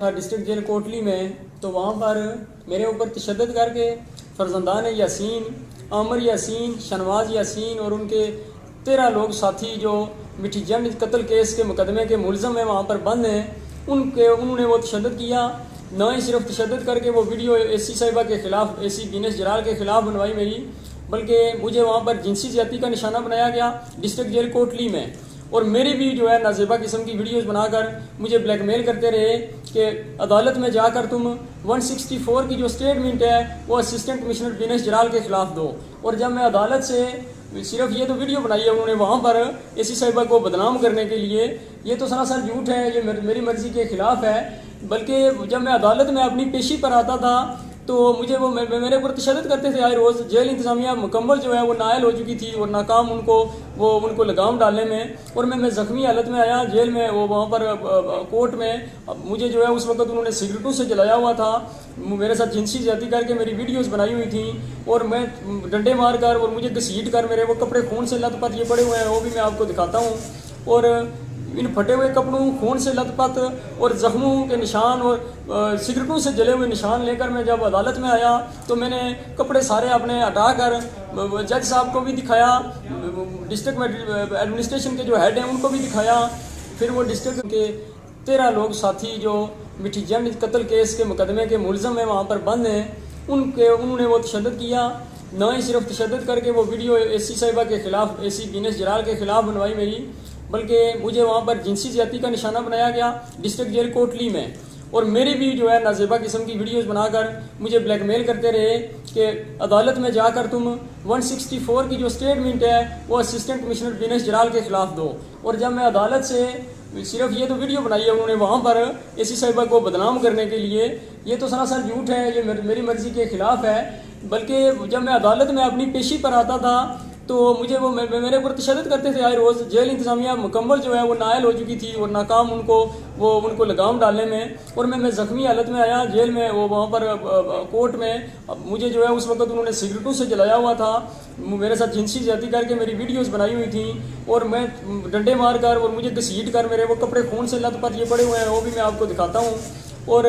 District jail Kotli में, तो वहाँ पर मेरे ऊपर तशद्दुद करके फरजंदान यासीन, आमर यासीन, शनवाज यासीन और उनके 13 लोग साथी जो मिठी जंड कत्ल केस के मुकदमे के मुलज़म हैं, वहाँ पर बंद हैं, उन्होंने वो तशद्दुद किया। न ही सिर्फ तशद्दुद करके वो वीडियो एसी साहिबा के ख़िलाफ़, एसी बीनस जलाल के ख़िलाफ़ बनवाई मेरी, बल्कि मुझे वहाँ पर जिनसी ज़्यादती का निशाना बनाया गया डिस्ट्रिक्ट जेल कोटली में। और मेरी भी जो है नाजेबा किस्म की वीडियोस बनाकर मुझे ब्लैकमेल करते रहे कि अदालत में जाकर तुम 164 की जो स्टेटमेंट है वो असिस्टेंट कमिश्नर बीनस जलाल के ख़िलाफ़ दो। और जब मैं अदालत से सिर्फ ये तो वीडियो बनाई है उन्होंने वहाँ पर एसी साहिबा को बदनाम करने के लिए, ये तो सरासर झूठ है, ये मेरी मर्ज़ी के ख़िलाफ़ है। बल्कि जब मैं अदालत में अपनी पेशी पर आता था तो मुझे वो मेरे ऊपर तशद्दुद करते थे आए रोज़। जेल इंतज़ामिया मुकम्मल जो है वो नायल हो चुकी थी और नाकाम उनको लगाम डालने में, और मैं ज़ख्मी हालत में आया जेल में। वो वहाँ पर कोर्ट में मुझे जो है उस वक्त उन्होंने सिगरेटों से जलाया हुआ था, मेरे साथ जिनसी ज़्यादती करके मेरी वीडियोस बनाई हुई थी, और मैं डंडे मार कर और मुझे घसीट कर मेरे वो कपड़े खून से लथपथ ये पड़े हुए हैं, वो भी मैं आपको दिखाता हूँ। और इन फटे हुए कपड़ों, खून से लथपथ और ज़ख्मों के निशान और सिगरेटों से जले हुए निशान लेकर मैं जब अदालत में आया तो मैंने कपड़े सारे अपने हटा कर जज साहब को भी दिखाया, डिस्ट्रिक्ट एडमिनिस्ट्रेशन के जो हेड हैं उनको भी दिखाया। फिर वो डिस्ट्रिक्ट के 13 लोग साथी जो मिठी जंड कत्ल केस के मुकदमे के मुलज़म हैं, वहाँ पर बंद हैं, उन्होंने वो तशद्दुद किया। न ही सिर्फ तशद्दुद करके वो वीडियो एसी साहिबा के ख़िलाफ़, एसी बीनस जलाल के ख़िलाफ़ बनवाई मेरी, बल्कि मुझे वहाँ पर जिनसी ज़्यादती का निशाना बनाया गया डिस्ट्रिक्ट जेल कोटली में। और मेरी भी जो है नाजेबा किस्म की वीडियोस बनाकर मुझे ब्लैकमेल करते रहे कि अदालत में जाकर तुम 164 की जो स्टेटमेंट है वो असिस्टेंट कमिश्नर बीनस जलाल के ख़िलाफ़ दो। और जब मैं अदालत से सिर्फ ये तो वीडियो बनाई है उन्होंने वहाँ पर एसी साहिबा को बदनाम करने के लिए, ये तो सरासर झूठ है, ये मेरी मर्ज़ी के ख़िलाफ़ है। बल्कि जब मैं अदालत में अपनी पेशी पर आता था तो मुझे वो मेरे ऊपर तशद्दुद करते थे आए रोज़। जेल इंतज़ामिया मुकम्मल जो है वो नायल हो चुकी थी और नाकाम उनको लगाम डालने में, और मैं ज़ख्मी हालत में आया जेल में। वो वहाँ पर कोर्ट में मुझे जो है उस वक्त उन्होंने सिगरेटों से जलाया हुआ था, मेरे साथ जिनसी ज़्यादती करके मेरी वीडियोस बनाई हुई थी, और मैं डंडे मार कर और मुझे घसीट कर मेरे वो कपड़े खून से लथपथ ये पड़े हुए हैं, वो भी मैं आपको दिखाता हूँ। और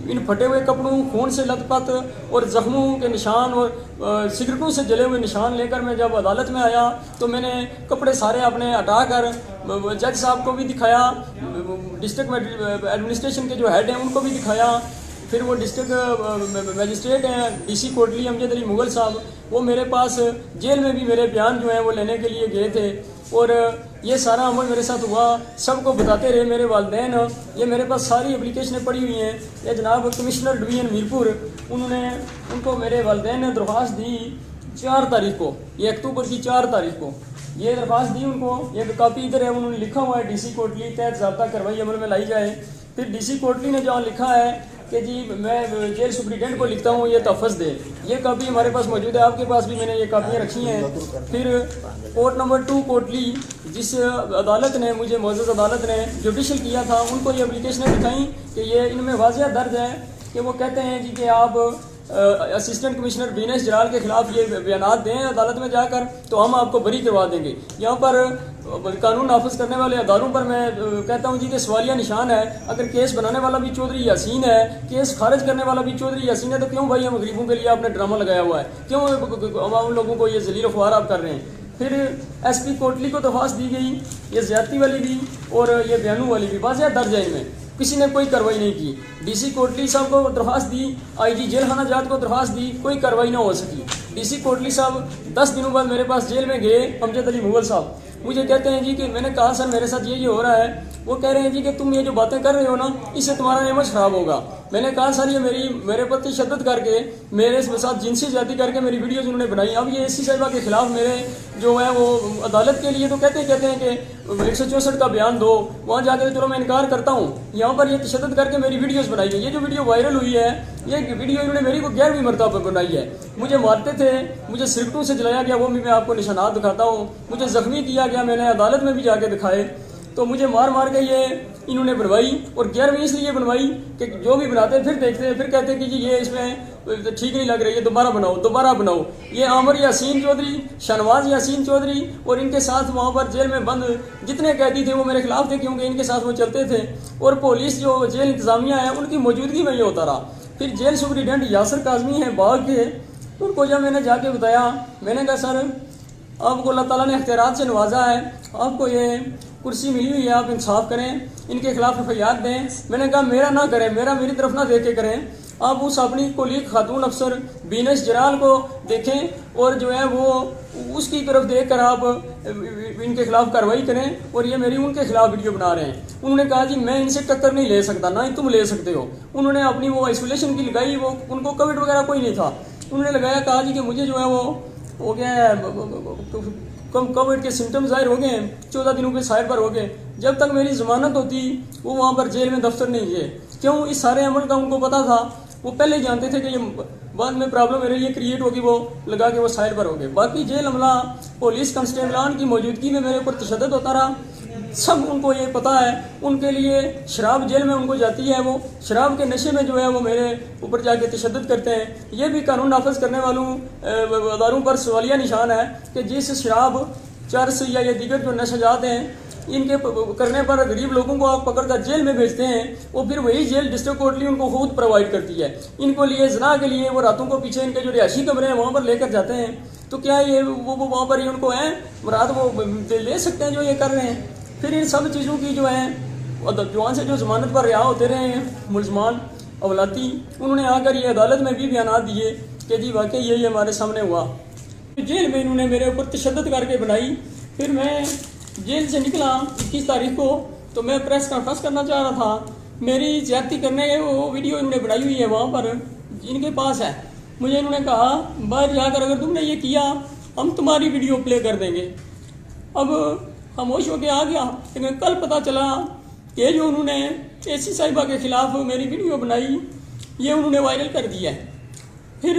इन फटे हुए कपड़ों, खून से लथपथ और ज़ख्मों के निशान और सिगरेटों से जले हुए निशान लेकर मैं जब अदालत में आया तो मैंने कपड़े सारे अपने हटा कर जज साहब को भी दिखाया, डिस्ट्रिक्ट एडमिनिस्ट्रेशन के जो हेड हैं उनको भी दिखाया। फिर वो डिस्ट्रिक्ट मजिस्ट्रेट हैं डीसी कोटली अमजद अली मुगल साहब, वो मेरे पास जेल में भी मेरे बयान जो हैं वो लेने के लिए गए थे, और ये सारा अमल मेरे साथ हुआ। सबको बताते रहे मेरे वालिदैन, ये मेरे पास सारी एप्लीकेशनें पड़ी हुई हैं। ये जनाब कमिश्नर डिवीज़न मीरपुर, उनको मेरे वालिदैन ने दरख्वास्त दी 4 तारीख को, ये अक्टूबर की 4 तारीख को ये दरख्वास्त दी उनको। ये कापी इधर है, उन्होंने लिखा हुआ है डीसी कोटली तहत ज़ाब्ता कार्रवाई अमल में लाई जाए। फिर डीसी कोटली ने जहाँ लिखा है कि जी मैं जेल सुप्रिटेंडेंट को लिखता हूँ ये तहफ़्फ़ुज़ दे, ये कापी हमारे पास मौजूद है, आपके पास भी मैंने ये कापियाँ रखी हैं। फिर कोर्ट नंबर 2 कोटली, जिस अदालत ने मुझे मौजूद अदालत ने जुडिशल किया था, उनको ये एप्लीकेशनें दिखाई कि ये इनमें वाज़िया दर्ज है कि वो कहते हैं जी कि आप असिस्टेंट कमिश्नर बीनस जलाल के ख़िलाफ़ ये बयानात दें अदालत में जाकर तो हम आपको बरी करवा देंगे। यहाँ पर कानून नाफिज करने वाले अदारों पर मैं कहता हूँ जी कि सवालिया निशान है। अगर केस बनाने वाला भी चौधरी यासीन है, केस खारिज करने वाला भी चौधरी यासीन है, तो क्यों भाई हम गरीबों के लिए आपने ड्रामा लगाया हुआ है, क्यों हम लोगों को ये जलील ख्वार आप कर रहे हैं। फिर एसपी कोटली को दरख्वास्त दी गई, ये ज़्यादती वाली भी और ये बयानों वाली भी वाज़िया दर्ज है, इनमें किसी ने कोई कार्रवाई नहीं की। डीसी कोटली साहब को दरख्वास्त दी, आईजी जेल खाना जात को दरख्वास्त दी, कोई कार्रवाई ना हो सकी। डीसी कोटली साहब 10 दिनों बाद मेरे पास जेल में गए, अमजद अली मुगल साहब मुझे कहते हैं जी कि मैंने कहा सर मेरे साथ ये हो रहा है। वो कह रहे हैं जी कि तुम ये जो बातें कर रहे हो ना, इससे तुम्हारा इमेज ख़राब होगा। मैंने कहा सर ये मेरे पर तशद्दुद करके मेरे साथ जिनसी ज़्यादती करके मेरी वीडियोज़ उन्होंने बनाई। अब ये एसी साहिबा के ख़िलाफ़ मेरे जो है वो अदालत के लिए तो कहते हैं कि 164 का बयान दो, वहाँ जाकर तो चलो मैं इनकार करता हूँ। यहाँ पर ये तशद्दुद करके मेरी वीडियोज़ बनाई है। ये जो वीडियो वायरल हुई है, ये वीडियो इन्होंने मेरी को 11वीं मरतबा पर बनाई है। मुझे मारते थे, मुझे सिगरेटों से जलाया गया, वो भी मैं आपको निशानात दिखाता हूँ। मुझे ज़ख्मी किया गया, मैंने अदालत में भी जाके दिखाए। तो मुझे मार के ये इन्होंने बनवाई, और 11वीं इसलिए बनवाई कि जो भी बनाते हैं फिर देखते हैं, फिर कहते हैं कि जी ये इसमें ठीक नहीं लग रही है, दोबारा बनाओ। ये आमिर यासीन चौधरी, शहनवाज यासीन चौधरी और इनके साथ वहाँ पर जेल में बंद जितने कैदी थे वो मेरे खिलाफ थे, क्योंकि इनके साथ वो चलते थे, और पुलिस जो जेल इंतजामिया है उनकी मौजूदगी में ये होता रहा। फिर जेल सुपरिटेंडेंट यासर काजमी हैं बाग के, उनको जब मैंने जाके बताया, मैंने कहा सर आपको अल्लाह ताला ने इख्तियारात से नवाजा है, आपको ये कुर्सी मिली हुई है, आप इंसाफ करें, इनके खिलाफ एफआईआर दें। मैंने कहा मेरा ना करें, मेरी तरफ ना देख के करें, आप उस अपनी कोलीग खातून अफसर बीनस जराल को देखें और जो है वो उसकी तरफ देख कर आप इनके खिलाफ कार्रवाई करें, और ये मेरी उनके खिलाफ वीडियो बना रहे हैं। उन्होंने कहा जी मैं इनसे टक्कर नहीं ले सकता, ना ही तुम ले सकते हो। उन्होंने अपनी वो आइसोलेशन की लगाई, वो उनको कोविड वगैरह कोई नहीं था, उन्होंने लगाया, कहा जी कि मुझे जो है वो क्या है कोविड के सिम्टम्स जाहिर हो गए, 14 दिनों के साइड पर हो गए, जब तक मेरी जमानत होती वो वहाँ पर जेल में दफ्तर नहीं गए। क्यों? इस सारे अमल का उनको पता था, वो पहले ही जानते थे कि ये बाद में प्रॉब्लम मेरे लिए क्रिएट होगी, वो लगा के वो साइड पर हो गए। बाकी जेल अमला पुलिस कांस्टेबलान की मौजूदगी में मेरे ऊपर तशद्दुद होता रहा, सब उनको ये पता है। उनके लिए शराब जेल में उनको जाती है, वो शराब के नशे में जो है वो मेरे ऊपर जाके तशद्दुद करते हैं। ये भी कानून नाफज करने वालों अदारों पर सवालिया निशान है कि जिस शराब चरस या ये दीगर जो नशाजात हैं इनके करने पर गरीब लोगों को आप पकड़ कर जेल में भेजते हैं, वो फिर वही जेल डिस्ट्रिक्ट कोर्ट उनको खुद प्रोवाइड करती है। इनको लिए जना के लिए वो रातों को पीछे इनके जो रिहायशी कमरे हैं वहाँ पर लेकर जाते हैं, तो क्या ये वो वहाँ पर ही उनको है रात वो ले सकते हैं जो ये कर रहे हैं। फिर इन सब चीज़ों की जो है जवान से जो जमानत पर रिहा होते रहे हैं मुलजमान अवलाती, उन्होंने आकर ये अदालत में भी बयान दिए कि जी वाकई यही हमारे सामने हुआ। जेल में इन्होंने मेरे ऊपर तशद्दुद करके बनाई। फिर मैं जेल से निकला 21 तारीख को, तो मैं प्रेस कॉन्फ्रेंस करना चाह रहा था, मेरी ज्यादती करने के वो वीडियो इन्होंने बनाई हुई है वहाँ पर इनके पास है। मुझे इन्होंने कहा बाहर जाकर अगर तुमने ये किया हम तुम्हारी वीडियो प्ले कर देंगे। अब खामोश होकर आ गया, लेकिन कल पता चला कि जो उन्होंने एसी साहिबा के खिलाफ मेरी वीडियो बनाई ये उन्होंने वायरल कर दिया है। फिर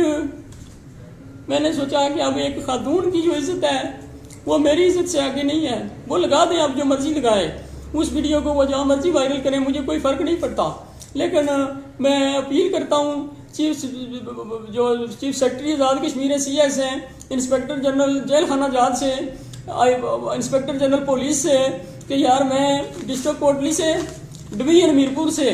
मैंने सोचा कि अब एक खातून की जो इज्जत है वो मेरी इज्जत से आगे नहीं है, वो लगा दें, आप जो मर्जी लगाए उस वीडियो को, वो जहाँ मर्जी वायरल करें, मुझे कोई फ़र्क नहीं पड़ता। लेकिन मैं अपील करता हूँ chief secretary Azad Kashmir CS हैं, इंस्पेक्टर जनरल जेल खाना आज़ाद से, इंस्पेक्टर जनरल पुलिस से, कि यार मैं डिस्ट्रिक्ट कोटली से डिवीजन मीरपुर से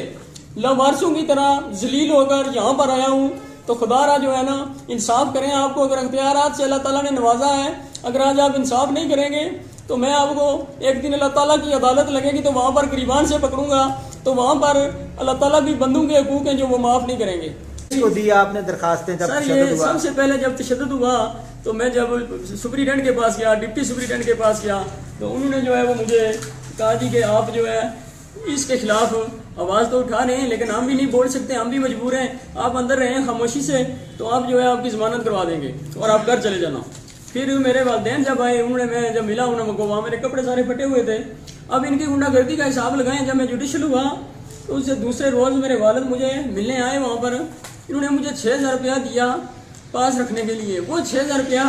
लावारसों की तरह जलील होकर यहाँ पर आया हूँ, तो खुदारा जो है ना इंसाफ करें। आपको अगर अख्तियारात से अल्लाह ताला ने नवाजा है, अगर आज आप इंसाफ नहीं करेंगे तो मैं आपको एक दिन अल्लाह ताला की अदालत लगेगी तो वहाँ पर गिरबान से पकड़ूंगा, तो वहाँ पर अल्लाह ताला भी बंदों के हकूक हैं जो वो माफ़ नहीं करेंगे। इसको दिया आपने दरखास्तें जब सर ये सबसे पहले जब तशद्दुद हुआ तो मैं जब सुपरिटेंडेंट के पास गया, डिप्टी सुपरिटेंडेंट के पास गया, तो उन्होंने जो है वो मुझे कहा जी कि आप जो है इसके खिलाफ आवाज़ तो उठा रहे हैं लेकिन हम भी नहीं बोल सकते, हम भी मजबूर हैं, आप अंदर रहें खामोशी से, तो आप जो है आपकी ज़मानत करवा देंगे और आप घर चले जाना। फिर मेरे वालिदैन जब आए, उन्होंने मैं जब मिला उनको, वहाँ मेरे कपड़े सारे फटे हुए थे। अब इनकी गुंडागर्दी का हिसाब लगाएं, जब मैं जुडिशल हुआ तो उससे दूसरे रोज़ मेरे वालिद मुझे मिलने आए वहाँ पर, इन्होंने मुझे 6,000 रुपया दिया पास रखने के लिए। वो 6,000 रुपया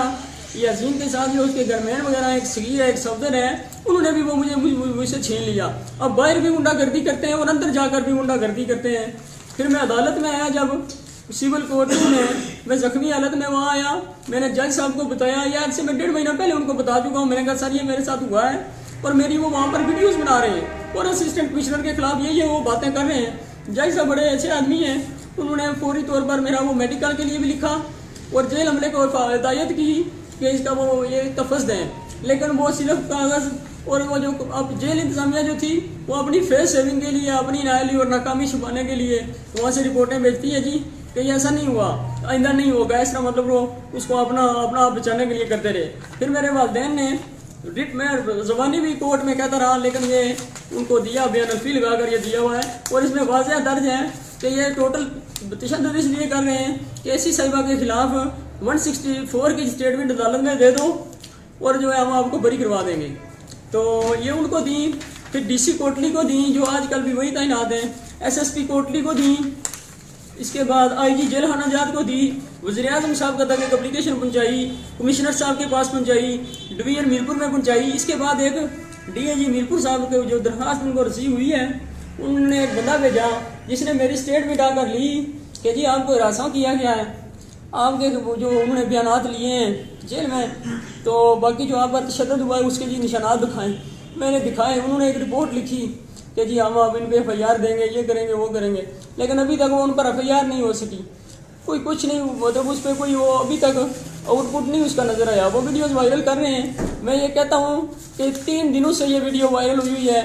यासीन के साथ जो उसके गरमैन वगैरह एक सगीर है, एक सफदर है, उन्होंने भी वो मुझसे छीन लिया। अब बाहर भी गुंडागर्दी करते हैं और अंदर जाकर भी गुंडागर्दी करते हैं। फिर मैं अदालत में आया, जब सिविल कोर्ट में मैं जख्मी हालत में वहाँ आया, मैंने जज साहब को बताया, यार से मैं 1.5 महीना पहले उनको बता चुका हूँ। मैंने कहा सर ये मेरे साथ हुआ है और मेरी वो वहाँ पर वीडियोस बना रहे हैं और असिस्टेंट कमिश्नर के खिलाफ ये वो बातें कर रहे हैं। जज साहब बड़े अच्छे आदमी हैं, उन्होंने फौरी तौर पर मेरा वो मेडिकल के लिए भी लिखा और जेल हमले को हिदायत की कि इसका वो ये तफस दें, लेकिन वो सिर्फ कागज़ और वो जो अब जेल इंतजामिया जो थी वो अपनी फेस सेविंग के लिए, अपनी नायली और नाकामी छुपाने के लिए वहाँ से रिपोर्टें भेजती है जी कि ऐसा नहीं हुआ, आइंदा नहीं होगा, इसका मतलब वो उसको अपना आप बचाने के लिए करते रहे। फिर मेरे वालिदैन ने रिट में ज़बानी भी कोर्ट में कहता रहा, लेकिन ये उनको दिया बयान अल्फी लगा कर ये दिया हुआ है और इसमें वाज़ह दर्ज है कि ये टोटल तशद्दुद इसलिए कर रहे हैं कि एसी साहिबा के खिलाफ 164 की स्टेटमेंट अदालत में दे दो और जो है हम आपको बरी करवा देंगे। तो ये उनको दी, फिर DC कोटली को दी जो आजकल भी वही तैनात हैं, SSP कोटली को दी, इसके बाद IG जेल खाना आज़ाद को दी, वज़ीर-ए-आज़म साहब तक एक एप्लीकेशन पहुंचाई, कमिश्नर साहब के पास पहुंचाई, डिवीजन मीरपुर में पहुंचाई। इसके बाद एक DIG मीरपुर साहब के जो दरखास्त उनको रिसीव हुई है انہوں نے ایک بندہ بھیجا جس نے میری اسٹیٹمنٹ آ کر لی کہ جی آپ کو ہراساں کیا گیا ہے، آپ کے وہ جو انہوں نے بیانات لیے ہیں جیل میں، تو باقی جو آپ پر تشدد ہوا ہے اس کے جی نشانات دکھائیں۔ میں نے دکھائے، انہوں نے ایک رپورٹ لکھی کہ جی ہم اب ان پہ ایف آئی آر دیں گے، یہ کریں گے وہ کریں گے، لیکن ابھی تک وہ ان پر ایف آئی آر نہیں ہو سکی، کوئی کچھ نہیں، مطلب اس پہ کوئی وہ ابھی تک آؤٹ پٹ نہیں اس کا نظر آیا۔ وہ ویڈیوز وائرل کر رہے ہیں، میں یہ کہتا ہوں کہ 3 دنوں سے یہ ویڈیو وائرل ہوئی ہے۔